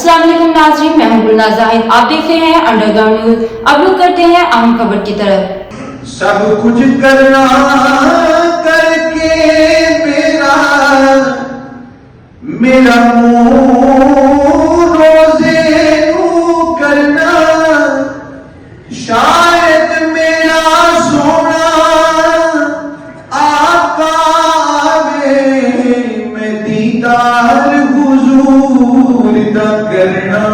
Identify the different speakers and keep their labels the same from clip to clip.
Speaker 1: अस्सलाम वालेकुम नाज़रीन, मैं हूं गुलनाज़ ज़ाहिद। आप देख रहे हैं अंडरग्राउंड न्यूज। अब रुक करते हैं अहम खबर की तरफ।
Speaker 2: सब कुछ करना करके मेरा मुंह रोजे करना, शायद मेरा सोना आका में दीदार हुजूर दा करना।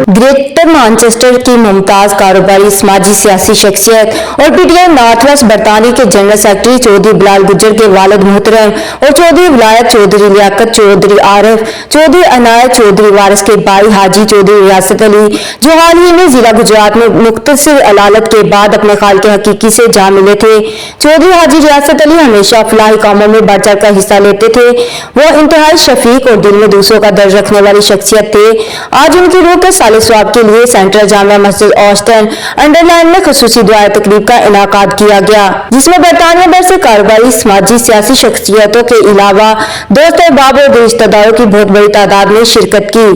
Speaker 3: ग्रेटर मैनचेस्टर की मुमताज कारोबारी समाजी सियासी शख्सियत और पीटीआई नॉर्थ वेस्ट बरतानी के जनरल सेक्रेटरी चौधरी बिलाल गुज्जर के वालिद मोहतरम और चौधरी विलायत चौधरी लियाकत चौधरी आरिफ चौधरी अनायत चौधरी वारिस के भाई हाजी चौधरी रियासत अली, जो हाल ही में जिला गुजरात में मुख्तसर अदालत के बाद अपने खाल के हकीकी से जा मिले थे। चौधरी हाजी रियासत अली हमेशा फलाही कामों में बढ़ चढ़ कर हिस्सा लेते थे। वो इंतहाई शफीक और दिल में दूसरों का दर्द रखने वाली शख्सियत थे। आज उनकी रूह के साले स्वाब के लिए सेंट्रल जामिया मस्जिद औस्टन अंडरलाइन में खुसूसी दुआ तकरीब का इनाकाद किया गया, जिसमें बरतानिया भर से कारोबारी समाजी सियासी शख्सियतों के अलावा दोस्त अहबाब और रिश्तेदारों की बहुत बड़ी तादाद में शिरकत की।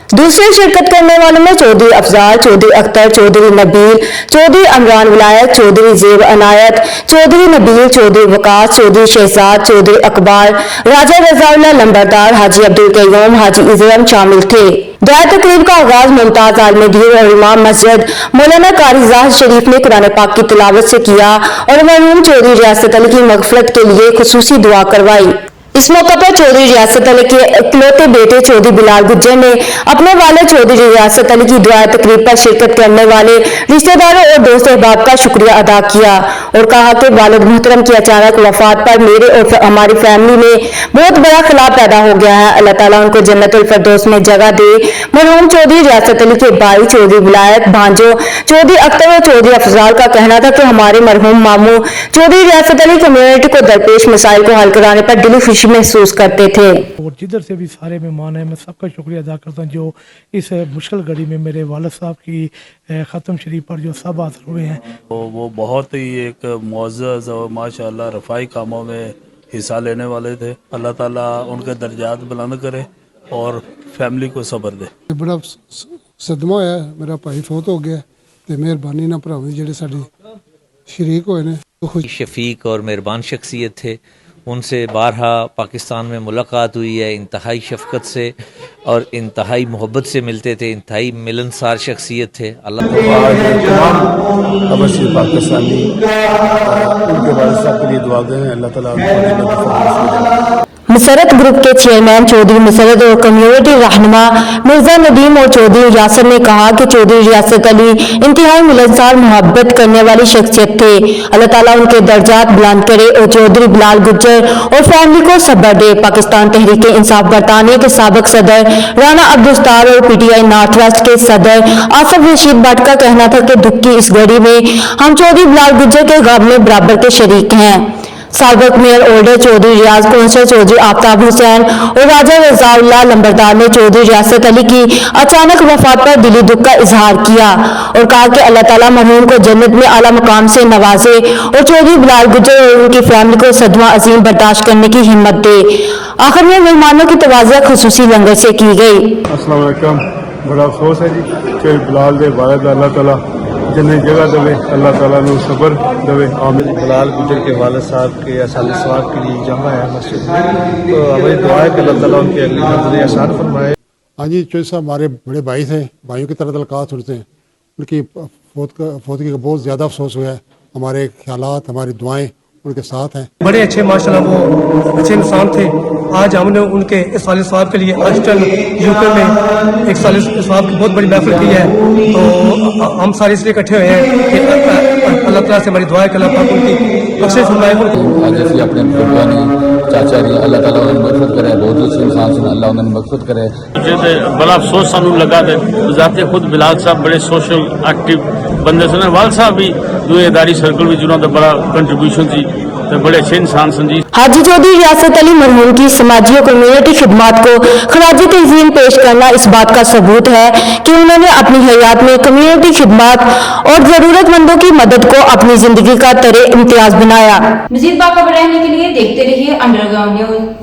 Speaker 3: दूसरे शिरकत करने वालों में चौधरी अफजाल, चौधरी अख्तर, चौधरी नबील, चौधरी अमरान विलायत, चौधरी जेब अनायत, चौधरी नबील, चौधरी वकास, चौधरी शहजाद, चौधरी अकबर, राजा रजाउल्लाह लंबरदार, हाजी अब्दुल कयूम, हाजी इजरम शामिल थे। दुआ तकरीब का आगाज मुमताज आलमगीर और इमाम मस्जिद मौलाना कारी जाहिद शरीफ ने कुरान पाक की तिलावत से किया और मरहूम चौधरी रियासत अली की मगफरत के लिए खुसूसी दुआ करवाई। इस मौके पर चौधरी रियासत अली के इकलौते बेटे चौधरी बिलाल गुज्जर ने अपने वाले चौधरी रियासत अली की दुआ तकरीब पर शिरकत करने वाले रिश्तेदारों और दोस्त अहबाब का शुक्रिया अदा किया और कहा कि वालिद मोहतरम की अचानक वफात पर मेरे और हमारी फैमिली में बहुत बड़ा खिलाफ पैदा हो गया है। अल्लाह ताला उनको जन्नतुल फिरदौस में जगह दे। मरहूम चौधरी रियासत अली के भाई चौधरी विलायत, भांजो चौधरी अख्तर और चौधरी अफजाल का कहना था कि हमारे मरहूम मामू चौधरी रियासत अली कम्युनिटी को दरपेश मसाइल को हल कराने पर दिली खुशी महसूस करते थे।
Speaker 4: और जिधर से भी सारे मेहमान हैं, मैं सबका शुक्रिया अदा करता हूँ जो इस मुश्किल घड़ी में मेरे वालिद साहब की ख़त्म शरीफ पर जो सब हाज़िर हुए हैं।
Speaker 5: तो वो बहुत ही एक मुअज़्ज़ज़ और माशाअल्लाह रफ़ाई कामों में हिस्सा लेने वाले थे। अल्लाह ताला उनके दर्जात बुलंद करे और फैमिली को सब्र दे।
Speaker 6: बड़ा सदमा है, मेरा भाई फौत हो गया तो मेहरबानी ना भरावे जेडे साडे शरीक होए ने।
Speaker 7: शफीक और मेहरबान शख्सियत थे, उनसे बारहा पाकिस्तान में मुलाकात हुई है। इंतहाई शफकत से और इंतहाई मोहब्बत से मिलते थे, इंतहाई मिलनसार शख्सियत थे। अल्लाह
Speaker 8: पाकिस्तानी उनके वालिद साहब के लिए दुआ करें, अल्लाह ताला
Speaker 3: मुसरत ग्रुप के चेयरमैन चौधरी मुसरत और कम्युनिटी रहनुमा मिर्जा नदीम और चौधरी रियासत ने कहा कि चौधरी रियासत अली इंतहाई मिलनसार मोहब्बत करने वाली शख्सियत थे। अल्लाह ताला उनके दर्जात बुलंद करे और चौधरी बिलाल गुज्जर और फैमिली को सब्र दे। पाकिस्तान तहरीक इंसाफ बरतानिया के साबिक सदर राना अब्दुस्तार और पीटीआई नॉर्थ वेस्ट के सदर आसिफ रशीद भट्ट का कहना था कि दुख की इस घड़ी में हम चौधरी बिलाल गुज्जर के गम में बराबर के शरीक हैं। साबिक मेयर ओल्डर चौधरी रियाज कौंसल चौधरी आफ्ताब हुसैन और राजा रजाउल्लाह लंबरदार ने चौधरी रियासत अली की अचानक वफात पर दिली दुख का इजहार किया और कहा कि अल्लाह ताला मरहूम को जन्नत में आला मुकाम से नवाजे और चौधरी बिलाल गुज्जर और उनकी फैमिली को सदमा अजीम बर्दाश्त करने की हिम्मत दे। आखिर में मेहमानों की तवाज़ुआ खुसूसी लंगर से की गई।
Speaker 8: अस्सलाम वालेकुम। बड़ा अफसोस है जी कि बिलाल दे वालिद अल्लाह ताला जन्नत जगह देवे, अल्लाह ताला ने सब्र देवे। आमीन। बिलाल गुज्जर के वालिद साहब के साले सवाब के लिए जमा है मस्जिद में, तो हमारी दुआ है कि अल्लाह ताला उनकी अगली मंजिल आसान फरमाए।
Speaker 6: हाँ जी, चौधरी साहब हमारे बड़े भाई थे, भाइयों की तरह तलकात सुनते हैं। उनकी फौतगी का बहुत ज़्यादा अफसोस हुआ है। हमारे ख्यालात, हमारी दुआएं उनके साथ हैं।
Speaker 4: बड़े अच्छे माशाल्लाह वो अच्छे इंसान थे। आज हमने उनके इस साले सवाब के लिए ऑस्टन यूके में एक साले सवाब की बहुत बड़ी महफिल की है। तो हम सारे इसलिए इकट्ठे हुए हैं कि अल्लाह ताला से हमारी दुआ है कि अल्लाह पाक उनकी बख्शिश फरमाए।
Speaker 9: जैसे अपने बुजुर्गों ने चाचा ने अल्लाह ताला उन्हें मगफरत करे, बहुत अच्छे इंसान से अल्लाह उन्हें मगफरत करे।
Speaker 5: जैसे बड़ा अफसोस सानू लगा थे, जाते खुद बिलाल साहब बड़े सोशल एक्टिव बंदे सन, वाल साहब भी दुनियादारी सर्कल में उन्होंने बड़ा कंट्रीब्यूशन थी, तो बड़े अच्छे इंसान सन जी।
Speaker 3: हाजी चौधरी रियासत अली मरहूम की समाजी और कम्युनिटी खिदमात को खराज तज़ीम पेश करना इस बात का सबूत है कि उन्होंने अपनी हयात में कम्युनिटी खिदमात और जरूरतमंदों की मदद को अपनी जिंदगी का तरे इम्तियाज बनाया।
Speaker 1: मज़ीद बाखबर रहने के लिए देखते रहिए अंडरग्राउंड न्यूज।